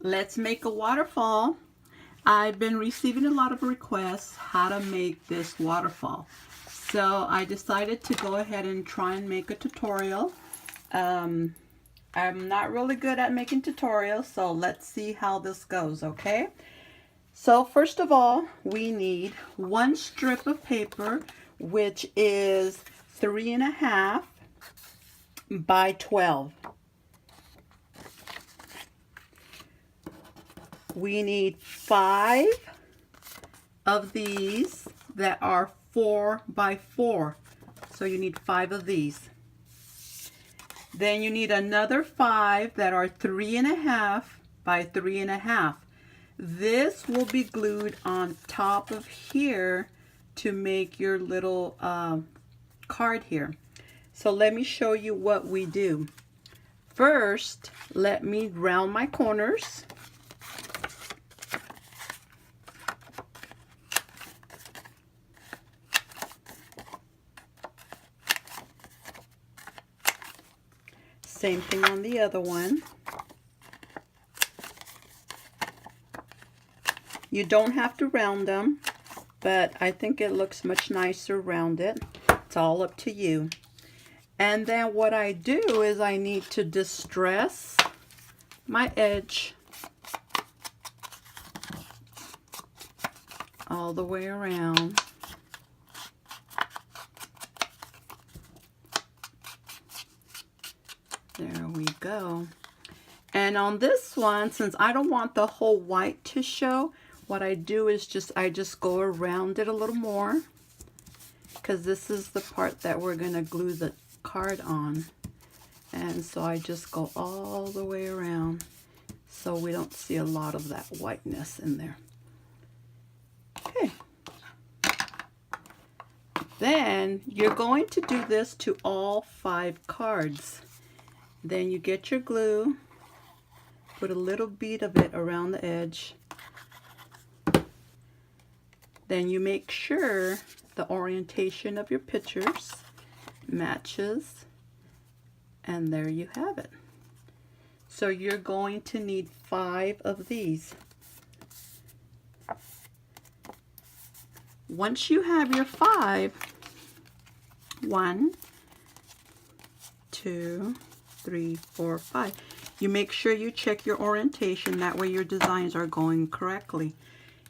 Let's make a waterfall. I've been receiving a lot of requests how to make this waterfall. So I decided to go ahead and try and make a tutorial. I'm not really good at making tutorials, so let's see how this goes, okay? So first of all, we need one strip of paper, which is 3.5 by 12. We need 5 of these that are 4 by 4. So you need 5 of these. Then you need another 5 that are 3.5 by 3.5. This will be glued on top of here to make your little card here. So let me show you what we do. First, let me round my corners. Same thing on the other one. You don't have to round them, but I think it looks much nicer rounded. It's all up to you. And then what I do is I need to distress my edge all the way around. There we go. And on this one, since I don't want the whole white to show, what I do is I just go around it a little more, because this is the part that we're going to glue the card on. And so I just go all the way around so we don't see a lot of that whiteness in there. Okay. Then you're going to do this to all 5 cards. Then you get your glue, put a little bead of it around the edge. Then you make sure the orientation of your pictures matches, and there you have it. So you're going to need 5 of these. Once you have your 5, 1, 2, 3, 4, 5. You make sure you check your orientation, that way your designs are going correctly.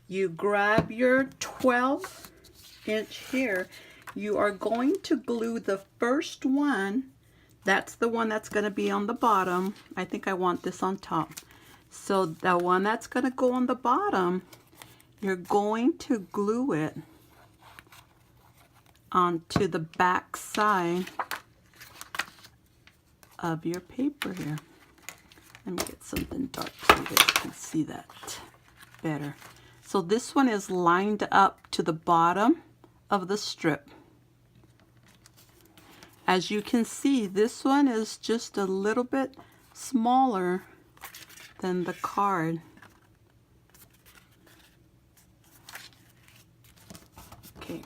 You grab your 12-inch here. You are going to glue the first one. That's the one that's going to be on the bottom. I think I want this on top. So the one that's going to go on the bottom, you're going to glue it onto the back side of your paper here. Let me get something dark so you guys can see that better. So this one is lined up to the bottom of the strip. As you can see, this one is just a little bit smaller than the card. Okay.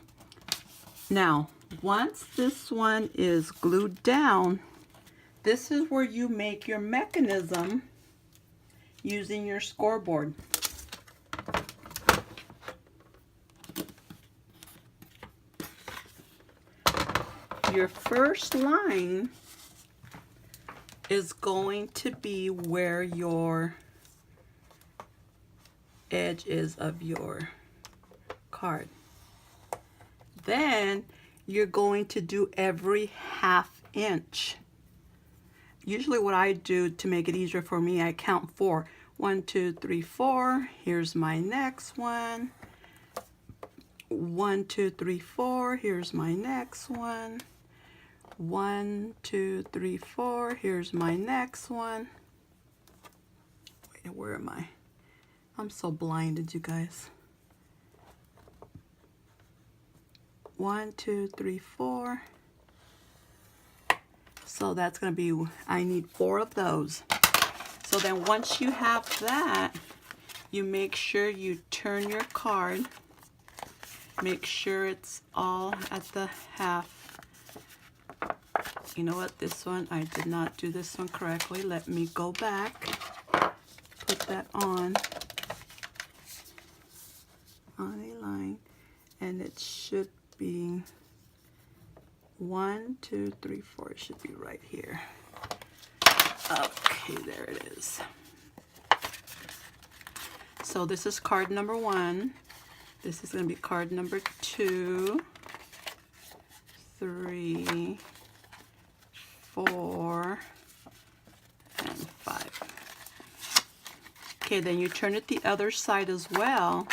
Now, once this one is glued down, this is where you make your mechanism using your scoreboard. Your first line is going to be where your edge is of your card. Then you're going to do every 1/2 inch. Usually what I do to make it easier for me, I count 4. 1, 2, 3, 4. Here's my next one. 1, 2, 3, 4. Here's my next one. 1, 2, 3, 4. Here's my next one. Wait, where am I? I'm so blinded, you guys. 1, 2, 3, 4. So that's going to be, I need 4 of those. So then once you have that, you make sure you turn your card. Make sure it's all at the half. You know what, this one, I did not do this one correctly. Let me go back, put that on a line, and it should be 1, 2, 3, 4. It should be right here. Okay, there it is. So this is card number 1. This is going to be card number 2, 3, 4, and 5. Okay, then you turn it the other side as well,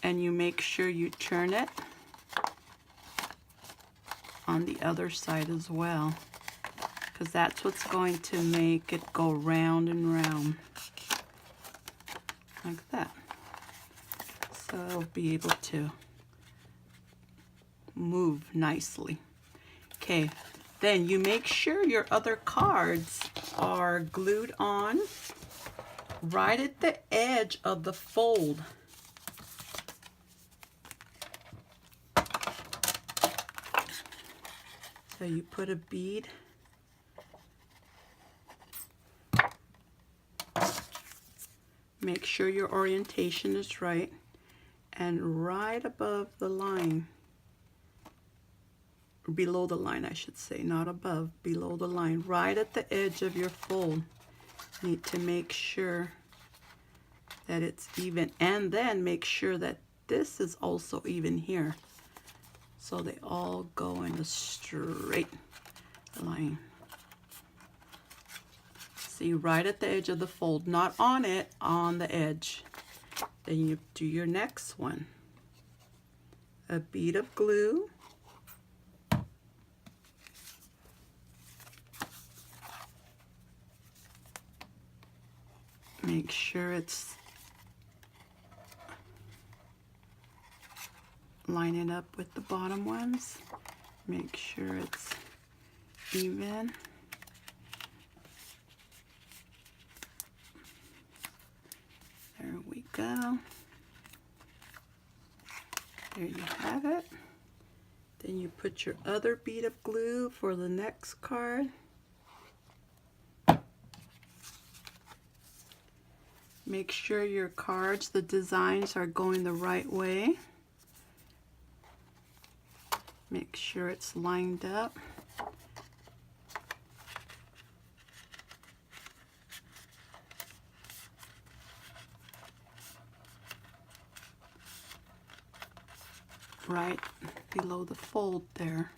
and you make sure you turn it on the other side as well, because that's what's going to make it go round and round like that. So it'll be able to move nicely. Okay, then you make sure your other cards are glued on right at the edge of the fold. So you put a bead make sure your orientation is right, and right above the line, below the line I should say, not above, below the line, right at the edge of your fold, you need to make sure that it's even, and then make sure that this is also even here, so they all go in a straight line. See, right at the edge of the fold, not on it, on the edge. Then you do your next one. A bead of glue. Make sure it's lining up with the bottom ones. Make sure it's even. There we go. There you have it. Then you put your other bead of glue for the next card. Make sure your cards, the designs are going the right way. Make sure it's lined up. Right below the fold there.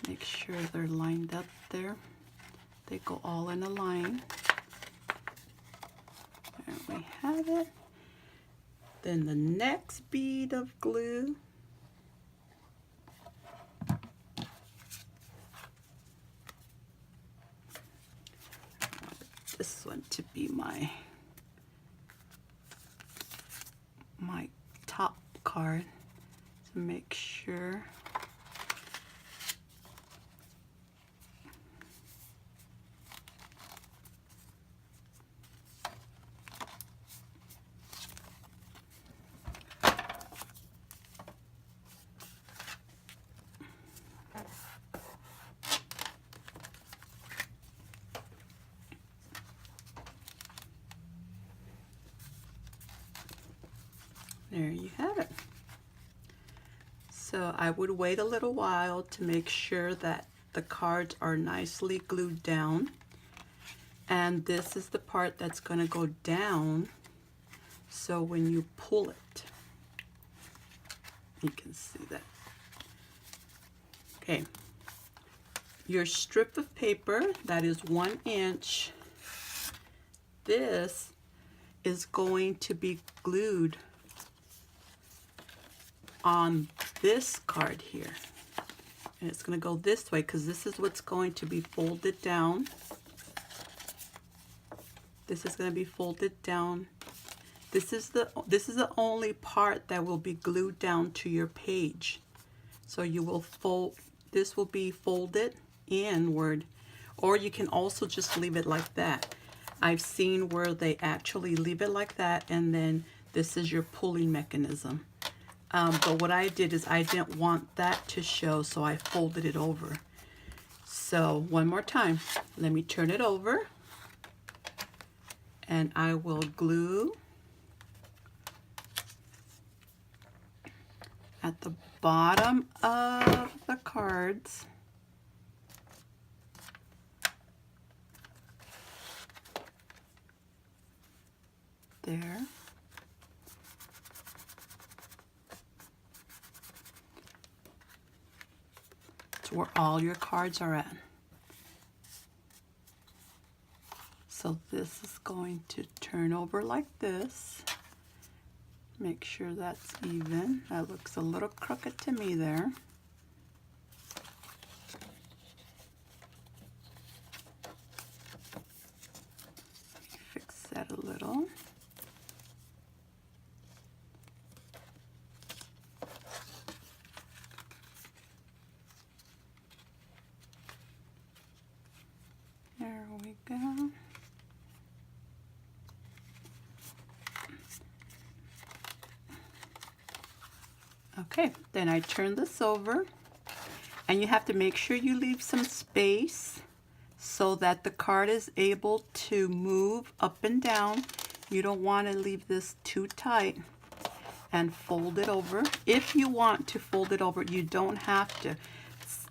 Make sure they're lined up there. They go all in a line. There we have it. Then the next bead of glue. This one to be my top card, to make sure there you have it. So I would wait a little while to make sure that the cards are nicely glued down. And this is the part that's going to go down. So when you pull it, you can see that. Okay. Your strip of paper that is 1 inch, this is going to be glued on this card here, and it's going to go this way because this is what's going to be folded down. This is going to be folded down. This is the only part that will be glued down to your page. So you will fold, this will be folded inward, or you can also just leave it like that. I've seen where they actually leave it like that, and then this is your pulling mechanism. But what I did is I didn't want that to show, so I folded it over. So one more time, let me turn it over. And I will glue at the bottom of the cards. There. It's where all your cards are at. So this is going to turn over like this. Make sure that's even. That looks a little crooked to me there. Let me fix that a little. There we go. Okay, then I turn this over, and you have to make sure you leave some space so that the card is able to move up and down. You don't want to leave this too tight, and fold it over. If you want to fold it over, you don't have to.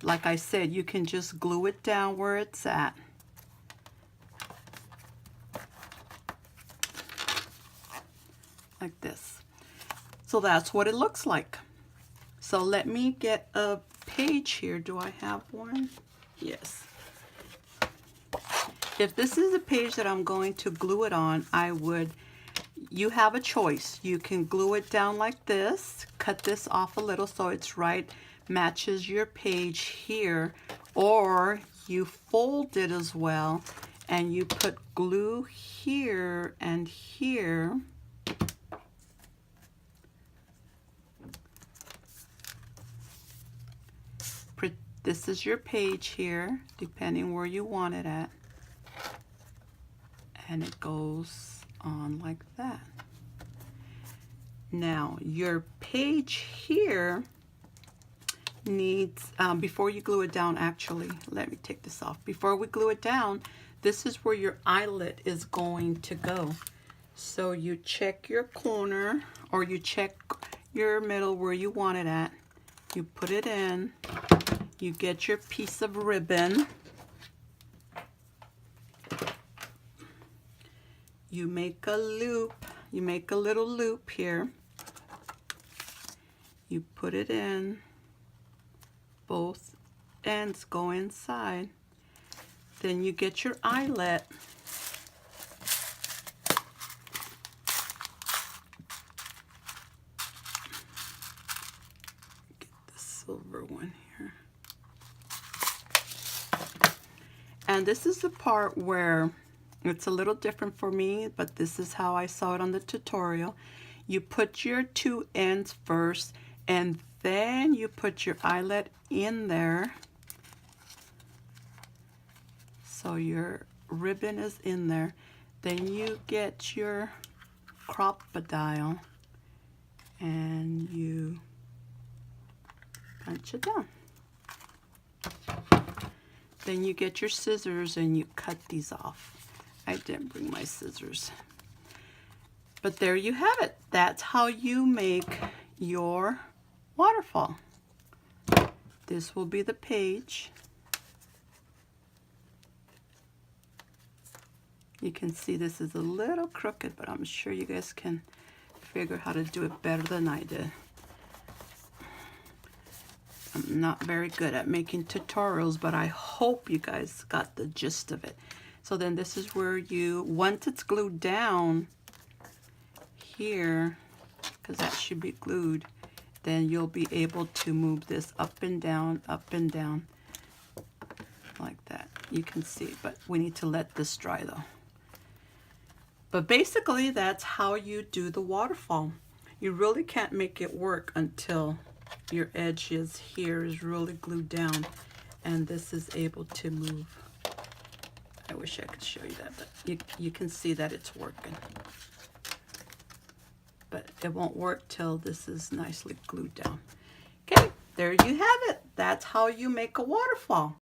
Like I said, you can just glue it down where it's at. Like this. So that's what it looks like. So let me get a page here. Do I have one? Yes. If this is a page that I'm going to glue it on, you have a choice. You can glue it down like this, cut this off a little so it's right, matches your page here, or you fold it as well and you put glue here and here. This is your page here, depending where you want it at. And it goes on like that. Now, your page here needs, before you glue it down, actually, let me take this off. Before we glue it down, this is where your eyelet is going to go. So you check your corner, or you check your middle where you want it at. You put it in. You get your piece of ribbon. You make a loop. You make a little loop here. You put it in. Both ends go inside. Then you get your eyelet. Get the silver one here. And this is the part where it's a little different for me, but this is how I saw it on the tutorial. You put your two ends first, and then you put your eyelet in there. So your ribbon is in there. Then you get your crocodile and you punch it down. Then you get your scissors and you cut these off. I didn't bring my scissors. But there you have it. That's how you make your waterfall. This will be the page. You can see this is a little crooked, but I'm sure you guys can figure how to do it better than I did. I'm not very good at making tutorials, but I hope you guys got the gist of it. So then this is where you, once it's glued down here, because that should be glued, then you'll be able to move this up and down, like that. You can see, but we need to let this dry though. But basically, that's how you do the waterfall. You really can't make it work until your edges here is really glued down and this is able to move. I wish I could show you that, but you can see that it's working. But it won't work till this is nicely glued down. Okay, there you have it. That's how you make a waterfall.